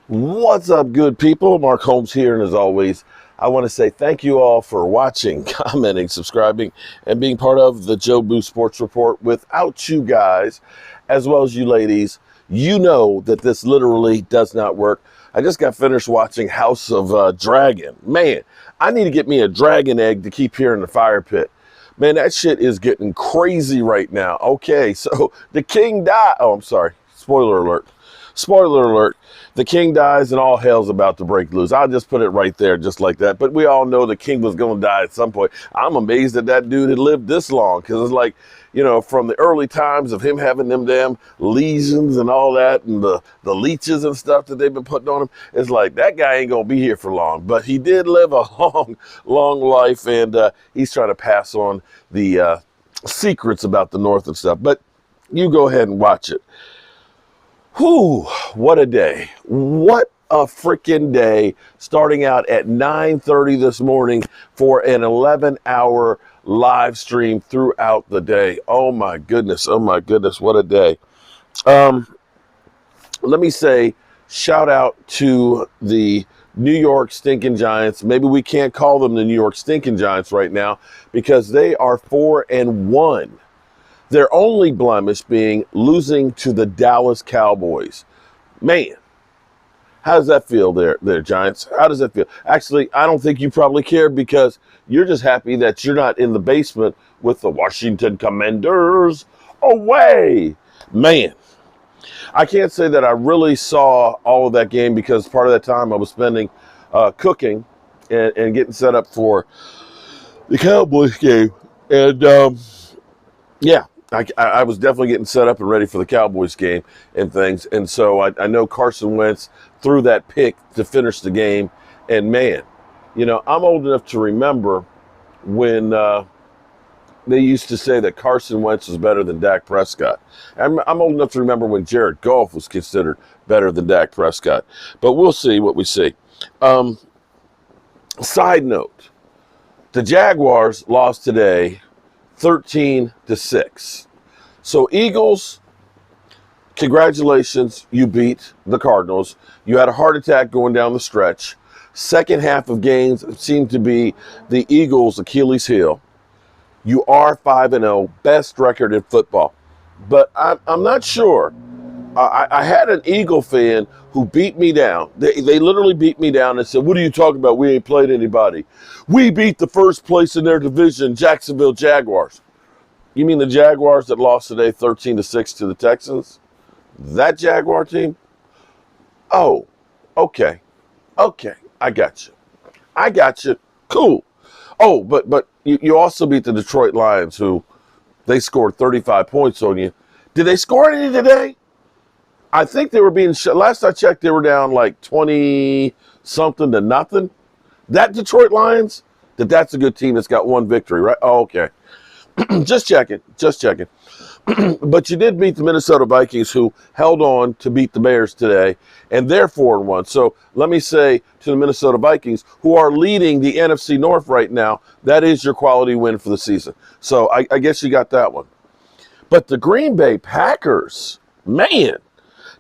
What's up, good people? Mark Holmes here, and as always, I want to say thank you all for watching, commenting, subscribing, and being part of the Joe Boo Sports Report. Without you guys, as well as you ladies, you know that this literally does not work. I just got finished watching House of Dragon. Man, I need to get me a dragon egg to keep here in the fire pit. Man, that shit is getting crazy right now. Okay, so the king died. Oh, I'm sorry. Spoiler alert. Spoiler alert. The king dies and all hell's about to break loose. I'll just put it right there just like that. But we all know the king was going to die at some point. I'm amazed that that dude had lived this long, because it's like, you know, from the early times of him having them damn lesions and all that, and the leeches and stuff that they've been putting on him, it's like that guy ain't going to be here for long. But he did live a long life, and he's trying to pass on the secrets about the North and stuff. But you go ahead and watch it. Whew, what a day. What a freaking day, starting out at 9:30 this morning for an 11-hour live stream throughout the day. Oh my goodness, what a day. Let me say, shout out to the New York Stinking Giants. Maybe we can't call them the New York Stinking Giants right now, because they are 4-1. Their only blemish being losing to the Dallas Cowboys. Man, how does that feel there, Giants? How does that feel? Actually, I don't think you probably care, because you're just happy that you're not in the basement with the Washington Commanders away. Man, I can't say that I really saw all of that game, because part of that time I was spending cooking and getting set up for the Cowboys game. And yeah. I was definitely getting set up and ready for the Cowboys game and things. And so I know Carson Wentz threw that pick to finish the game. And man, you know, I'm old enough to remember when they used to say that Carson Wentz was better than Dak Prescott. I'm old enough to remember when Jared Goff was considered better than Dak Prescott. But we'll see what we see. Side note, the Jaguars lost today 13-6. So Eagles, congratulations, you beat the Cardinals. You had a heart attack going down the stretch. Second half of games seemed to be the Eagles' Achilles heel. You are 5-0, best record in football. But I'm not sure. I had an Eagle fan who beat me down. They literally beat me down and said, "What are you talking about? We ain't played anybody. We beat the first place in their division, Jacksonville Jaguars." You mean the Jaguars that lost today 13-6 to the Texans? That Jaguar team? Oh, okay. Okay, I got you. Cool. Oh, but you also beat the Detroit Lions, who they scored 35 points on you. Did they score any today? I think they were being last I checked, they were down like 20-something to nothing. That Detroit Lions, that's a good team that's got one victory, right? Oh, okay. Just checking. But you did beat the Minnesota Vikings, who held on to beat the Bears today, and they're 4-1. So let me say to the Minnesota Vikings, who are leading the NFC North right now, that is your quality win for the season. So I guess you got that one. But the Green Bay Packers, man,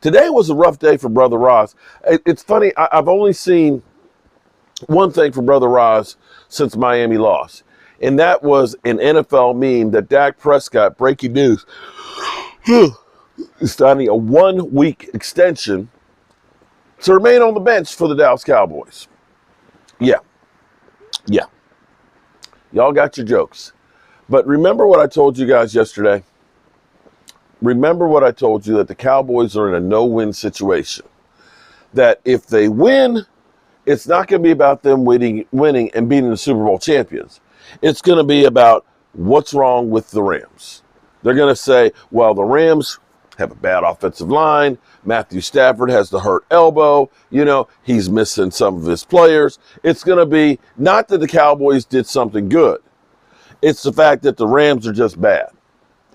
today was a rough day for Brother Ross. It's funny, I've only seen one thing from Brother Ross since Miami lost, and that was an NFL meme that Dak Prescott, breaking news, is signing a 1-week extension to remain on the bench for the Dallas Cowboys. Yeah. Y'all got your jokes. But remember what I told you guys yesterday? Remember what I told you, that the Cowboys are in a no-win situation. That if they win, it's not going to be about them winning and beating the Super Bowl champions. It's going to be about what's wrong with the Rams. They're going to say, well, the Rams have a bad offensive line. Matthew Stafford has the hurt elbow. You know, he's missing some of his players. It's going to be not that the Cowboys did something good. It's the fact that the Rams are just bad.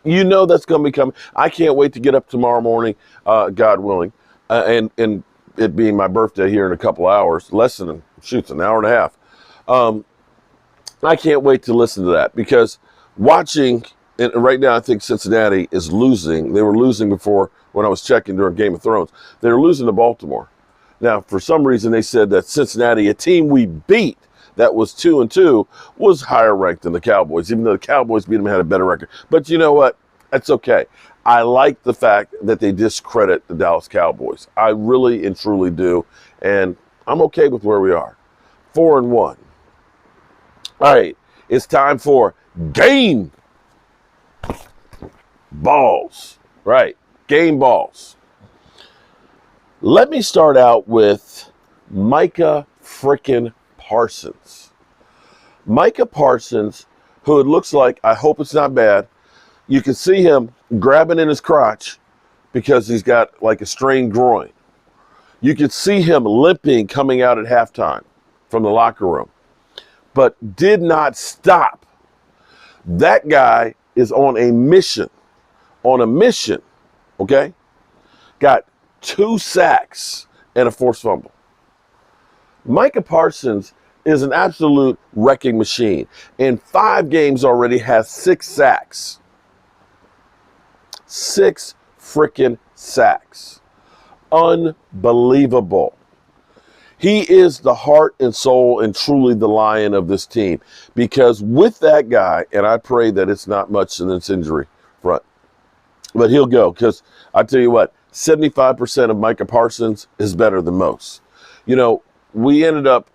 You know that's going to be coming. I can't wait to get up tomorrow morning, God willing, and it being my birthday here in a couple hours, less than, an hour and a half. I can't wait to listen to that, because watching And right now I think Cincinnati is losing. They were losing before when I was checking during Game of Thrones. They were losing to Baltimore. Now, for some reason, they said that Cincinnati, a team we beat that was 2-2, was higher ranked than the Cowboys, even though the Cowboys beat them and had a better record. But you know what? That's okay. I like the fact that they discredit the Dallas Cowboys. I really and truly do. And I'm okay with where we are. 4-1. All right. It's time for game balls. Right. Game balls. Let me start out with Micah frickin' Parsons. Micah Parsons, who it looks like, I hope it's not bad, you can see him grabbing in his crotch because he's got like a strained groin. You can see him limping coming out at halftime from the locker room, but did not stop. That guy is on a mission, okay? Got 2 sacks and a forced fumble. Micah Parsons is an absolute wrecking machine. In 5 games already has 6 sacks. 6 freaking sacks. Unbelievable. He is the heart and soul and truly the lion of this team. Because with that guy, and I pray that it's not much in this injury front, but he'll go. Because I tell you what, 75% of Micah Parsons is better than most. You know, we ended up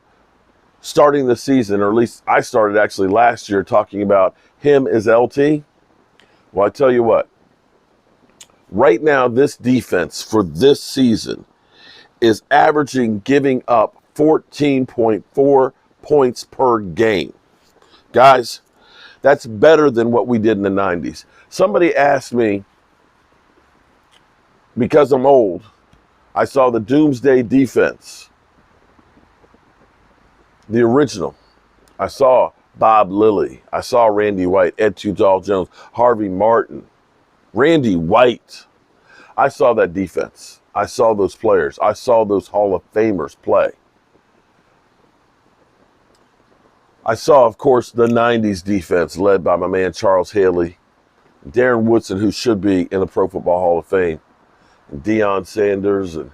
starting the season, or at least I started actually last year, talking about him as LT. Well, I tell you what, right now this defense for this season is averaging giving up 14.4 points per game. Guys, that's better than what we did in the 90s. Somebody asked me, because I'm old, I saw the Doomsday Defense, the original. I saw Bob Lilly. I saw Randy White, Ed Tudor Jones, Harvey Martin, Randy White. I saw that defense. I saw those players. I saw those Hall of Famers play. I saw, of course, the 90s defense led by my man Charles Haley, Darren Woodson, who should be in the Pro Football Hall of Fame, and Deion Sanders, and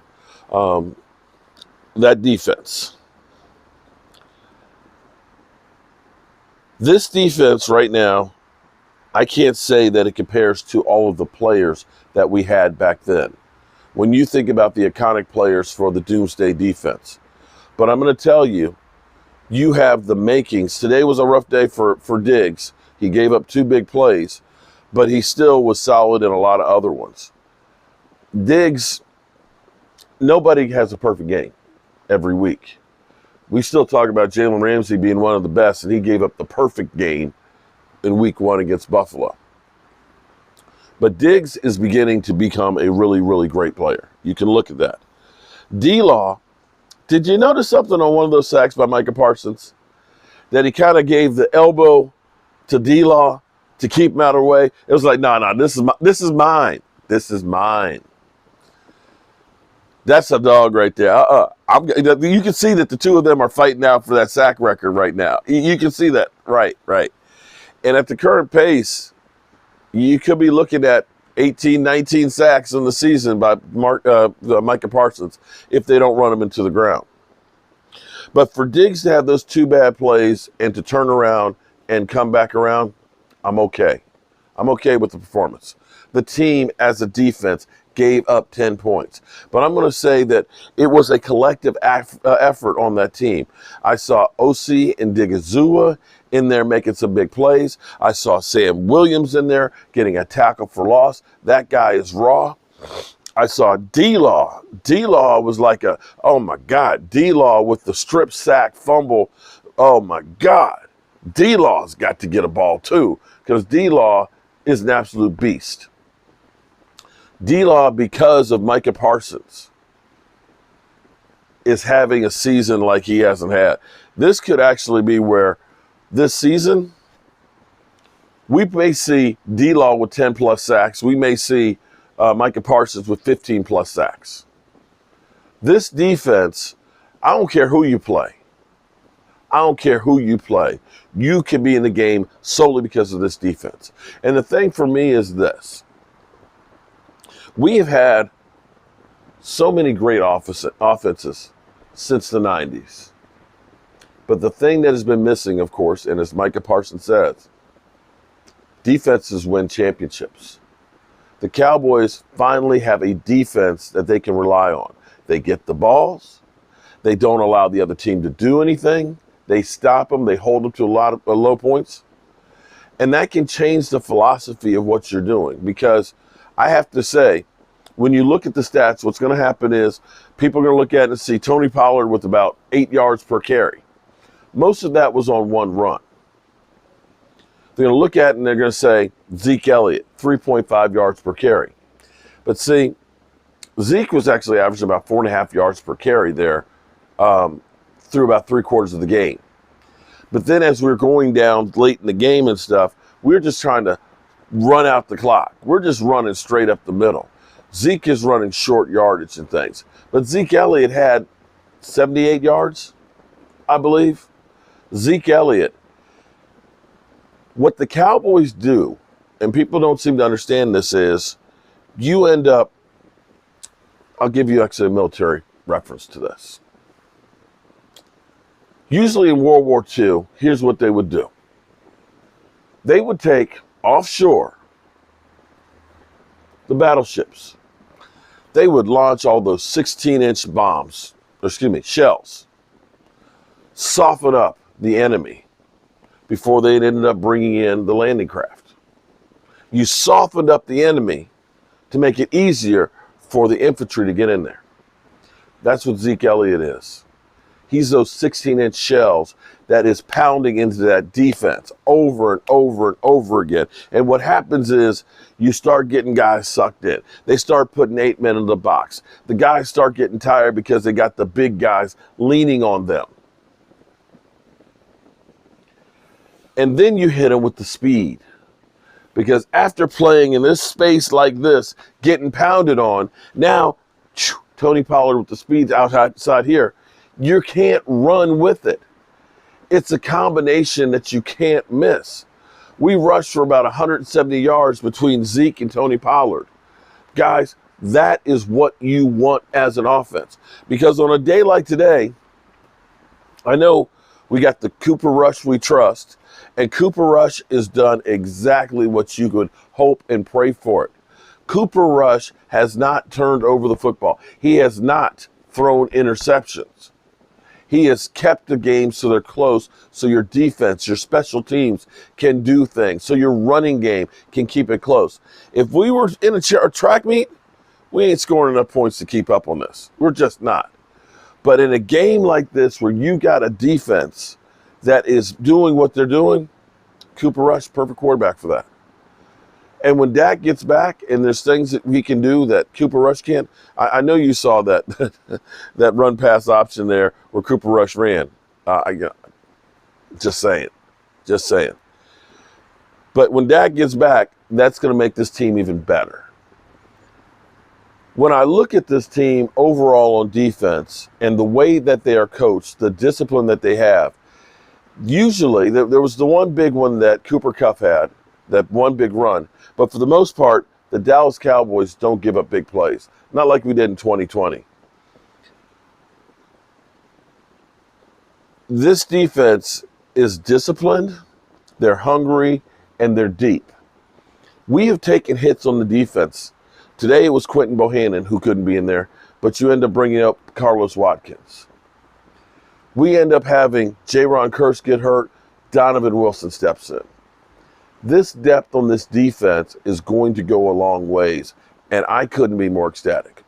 that defense. This defense right now, I can't say that it compares to all of the players that we had back then. When you think about the iconic players for the Doomsday Defense. But I'm going to tell you, you have the makings. Today was a rough day for Diggs. He gave up 2 big plays, but he still was solid in a lot of other ones. Diggs, nobody has a perfect game every week. We still talk about Jalen Ramsey being one of the best, and he gave up the perfect game in week 1 against Buffalo. But Diggs is beginning to become a really, really great player. You can look at that. D-Law, did you notice something on one of those sacks by Micah Parsons? That he kind of gave the elbow to D-Law to keep him out of the way. It was like, no, this is mine. This is mine. That's a dog right there. You can see that the 2 of them are fighting out for that sack record right now. You can see that. Right. And at the current pace, you could be looking at 18, 19 sacks in the season by Micah Parsons if they don't run him into the ground. But for Diggs to have those 2 bad plays and to turn around and come back around, I'm okay. I'm okay with the performance. The team as a defense gave up 10 points. But I'm going to say that it was a collective effort on that team. I saw O.C. and Digazua in there making some big plays. I saw Sam Williams in there getting a tackle for loss. That guy is raw. I saw D-Law. D-Law was like oh my God, D-Law with the strip sack fumble. Oh my God. D-Law's got to get a ball too, because D-Law is an absolute beast. D-Law, because of Micah Parsons, is having a season like he hasn't had. This could actually be where this season we may see D-Law with 10-plus sacks. We may see Micah Parsons with 15-plus sacks. This defense, I don't care who you play. I don't care who you play. You can be in the game solely because of this defense. And the thing for me is this. We have had so many great offenses since the 90s. But the thing that has been missing, of course, and as Micah Parsons says, defenses win championships. The Cowboys finally have a defense that they can rely on. They get the balls. They don't allow the other team to do anything. They stop them. They hold them to a lot of low points. And that can change the philosophy of what you're doing. Because I have to say, when you look at the stats, what's going to happen is people are going to look at it and see Tony Pollard with about 8 yards per carry. Most of that was on one run. They're going to look at it and they're going to say Zeke Elliott, 3.5 yards per carry. But see, Zeke was actually averaging about 4.5 yards per carry there through about 3/4 of the game. But then as we were going down late in the game and stuff, we were just trying to run out the clock. We're just running straight up the middle. Zeke is running short yardage and things. But Zeke Elliott had 78 yards, I believe. Zeke Elliott. What the Cowboys do, and people don't seem to understand this, is you end up, I'll give you actually a military reference to this. Usually in World War II, here's what they would do. They would take offshore the battleships. They would launch all those 16-inch bombs, shells, soften up the enemy before they ended up bringing in the landing craft. You softened up the enemy to make it easier for the infantry to get in there. That's what Zeke Elliott is. He's those 16-inch shells that is pounding into that defense over and over and over again. And what happens is you start getting guys sucked in. They start putting 8 men in the box. The guys start getting tired because they got the big guys leaning on them. And then you hit them with the speed. Because after playing in this space like this, getting pounded on, now Tony Pollard with the speed outside here, you can't run with it. It's a combination that you can't miss. We rushed for about 170 yards between Zeke and Tony Pollard. Guys, that is what you want as an offense. Because on a day like today, I know we got the Cooper Rush we trust, and Cooper Rush has done exactly what you could hope and pray for it. Cooper Rush has not turned over the football. He has not thrown interceptions. He has kept the game so they're close, so your defense, your special teams can do things, so your running game can keep it close. If we were in a track meet, we ain't scoring enough points to keep up on this. We're just not. But in a game like this where you got a defense that is doing what they're doing, Cooper Rush, perfect quarterback for that. And when Dak gets back and there's things that we can do that Cooper Rush can't, I know you saw that that run pass option there where Cooper Rush ran. Just saying. But when Dak gets back, that's going to make this team even better. When I look at this team overall on defense and the way that they are coached, the discipline that they have, usually there was the one big one that Cooper Kupp had, that one big run. But for the most part, the Dallas Cowboys don't give up big plays. Not like we did in 2020. This defense is disciplined, they're hungry, and they're deep. We have taken hits on the defense. Today it was Quentin Bohannon who couldn't be in there, but you end up bringing up Carlos Watkins. We end up having Jaron Kearse get hurt, Donovan Wilson steps in. This depth on this defense is going to go a long ways, and I couldn't be more ecstatic.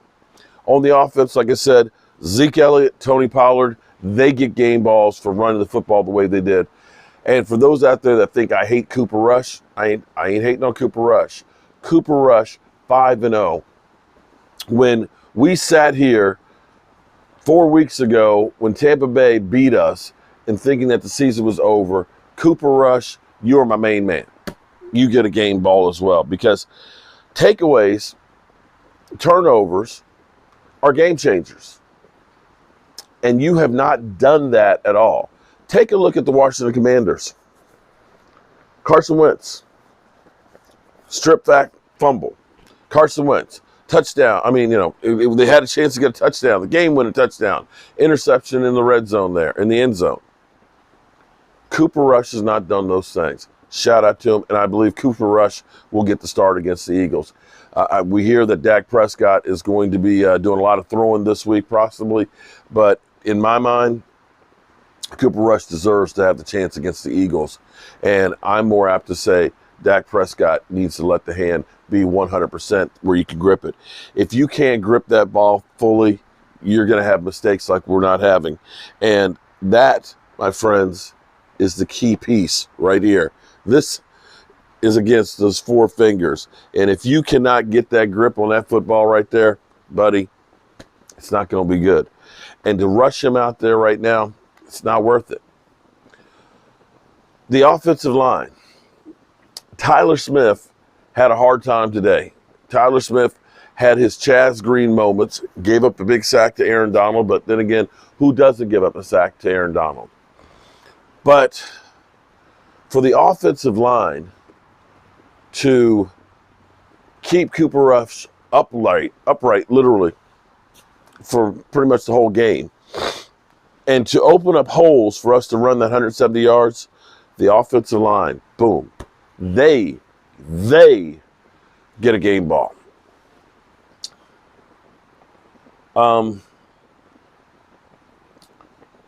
On the offense, like I said, Zeke Elliott, Tony Pollard, they get game balls for running the football the way they did. And for those out there that think I hate Cooper Rush, I ain't hating on Cooper Rush. Cooper Rush, 5-0. When we sat here 4 weeks ago when Tampa Bay beat us and thinking that the season was over, Cooper Rush, you're my main man. You get a game ball as well, because takeaways, turnovers are game changers. And you have not done that at all. Take a look at the Washington Commanders. Carson Wentz, strip back, fumble. Carson Wentz, touchdown. I mean, they had a chance to get a touchdown. The game-winning touchdown. Interception in the red zone there, in the end zone. Cooper Rush has not done those things. Shout out to him, and I believe Cooper Rush will get the start against the Eagles. We hear that Dak Prescott is going to be doing a lot of throwing this week, possibly, but in my mind, Cooper Rush deserves to have the chance against the Eagles, and I'm more apt to say Dak Prescott needs to let the hand be 100% where you can grip it. If you can't grip that ball fully, you're going to have mistakes like we're not having, and that, my friends, is the key piece right here. This is against those four fingers. And if you cannot get that grip on that football right there, buddy, it's not going to be good. And to rush him out there right now, it's not worth it. The offensive line. Tyler Smith had a hard time today. Tyler Smith had his Chaz Green moments, gave up a big sack to Aaron Donald, but then again, who doesn't give up a sack to Aaron Donald? But for the offensive line to keep Cooper Rush upright, literally, for pretty much the whole game, and to open up holes for us to run that 170 yards, the offensive line, boom, they get a game ball.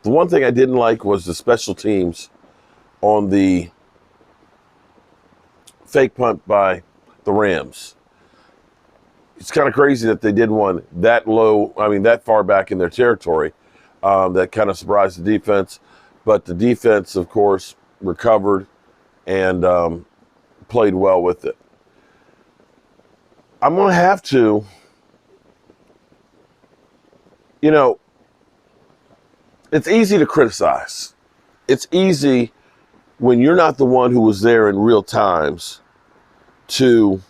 The one thing I didn't like was the special teams on the fake punt by the Rams. It's kind of crazy that they did one that low, that far back in their territory. That kind of surprised the defense. But the defense, of course, recovered and played well with it. I'm going to have to, it's easy to criticize. It's easy when you're not the one who was there in real times to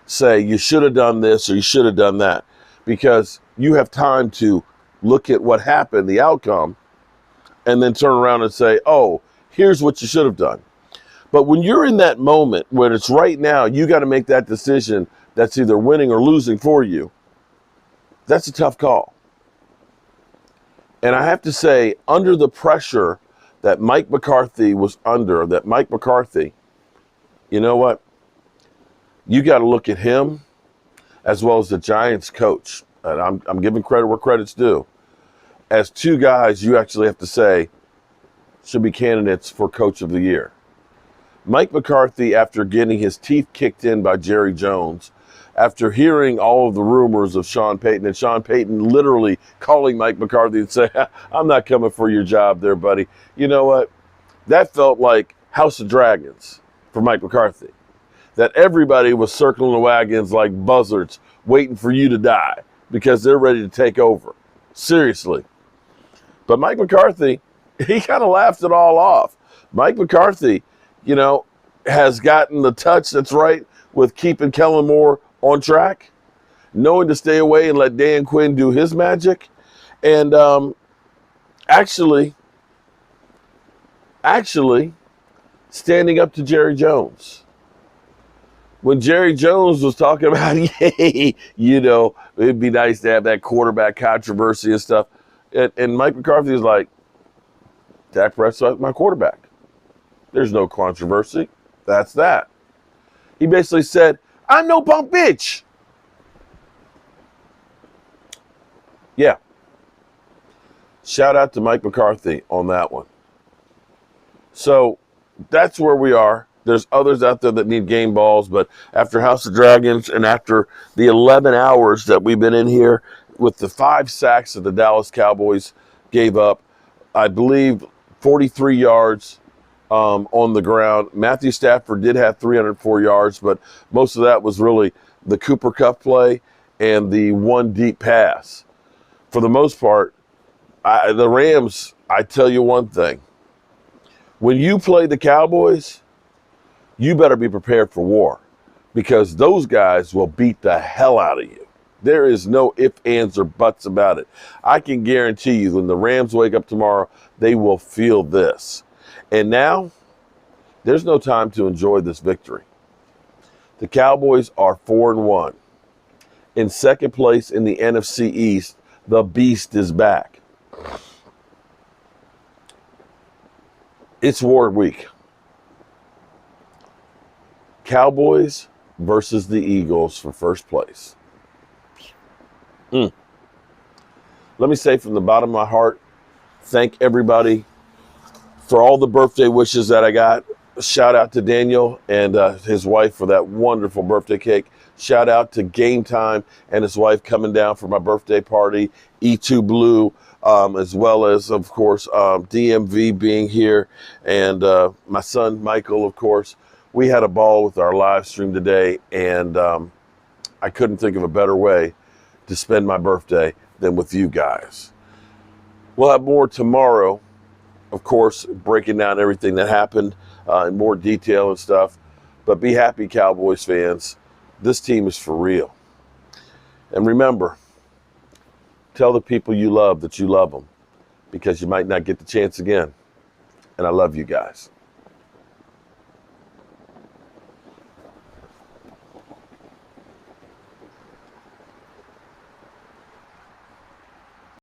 say you should have done this or you should have done that, because you have time to look at what happened, the outcome, and then turn around and say, oh, here's what you should have done. But when you're in that moment when it's right now, you got to make that decision that's either winning or losing for you. That's a tough call. And I have to say, under the pressure that Mike McCarthy was under, you know what? You got to look at him as well as the Giants coach. And I'm giving credit where credit's due. As two guys you actually have to say should be candidates for Coach of the Year. Mike McCarthy, after getting his teeth kicked in by Jerry Jones, after hearing all of the rumors of Sean Payton, and Sean Payton literally calling Mike McCarthy and say, I'm not coming for your job there, buddy. You know what? That felt like House of Dragons for Mike McCarthy. That everybody was circling the wagons like buzzards, waiting for you to die because they're ready to take over. Seriously. But Mike McCarthy, he kind of laughed it all off. Mike McCarthy, has gotten the touch that's right with keeping Kellen Moore on track, knowing to stay away and let Dan Quinn do his magic, and actually standing up to Jerry Jones. When Jerry Jones was talking about, it'd be nice to have that quarterback controversy and stuff, and Mike McCarthy was like, Dak Prescott's my quarterback. There's no controversy. That's that. He basically said, I'm no punk bitch. Yeah. Shout out to Mike McCarthy on that one. So that's where we are. There's others out there that need game balls, but after House of Dragons and after the 11 hours that we've been in here with the 5 sacks that the Dallas Cowboys gave up, I believe 43 yards on the ground. Matthew Stafford did have 304 yards, but most of that was really the Cooper Kupp play and the one deep pass. For the most part, the Rams, I tell you one thing. When you play the Cowboys, you better be prepared for war, because those guys will beat the hell out of you. There is no ifs, ands, or buts about it. I can guarantee you when the Rams wake up tomorrow, they will feel this. And now, there's no time to enjoy this victory. The Cowboys are 4-1. In second place in the NFC East, the Beast is back. It's war week. Cowboys versus the Eagles for first place. Let me say from the bottom of my heart, thank everybody for all the birthday wishes that I got. Shout out to Daniel and his wife for that wonderful birthday cake. Shout out to Game Time and his wife coming down for my birthday party. E2 Blue, as well as, of course, DMV being here. And my son, Michael, of course. We had a ball with our live stream today, and I couldn't think of a better way to spend my birthday than with you guys. We'll have more tomorrow, of course, breaking down everything that happened in more detail and stuff. But be happy, Cowboys fans. This team is for real. And remember, tell the people you love that you love them, because you might not get the chance again. And I love you guys.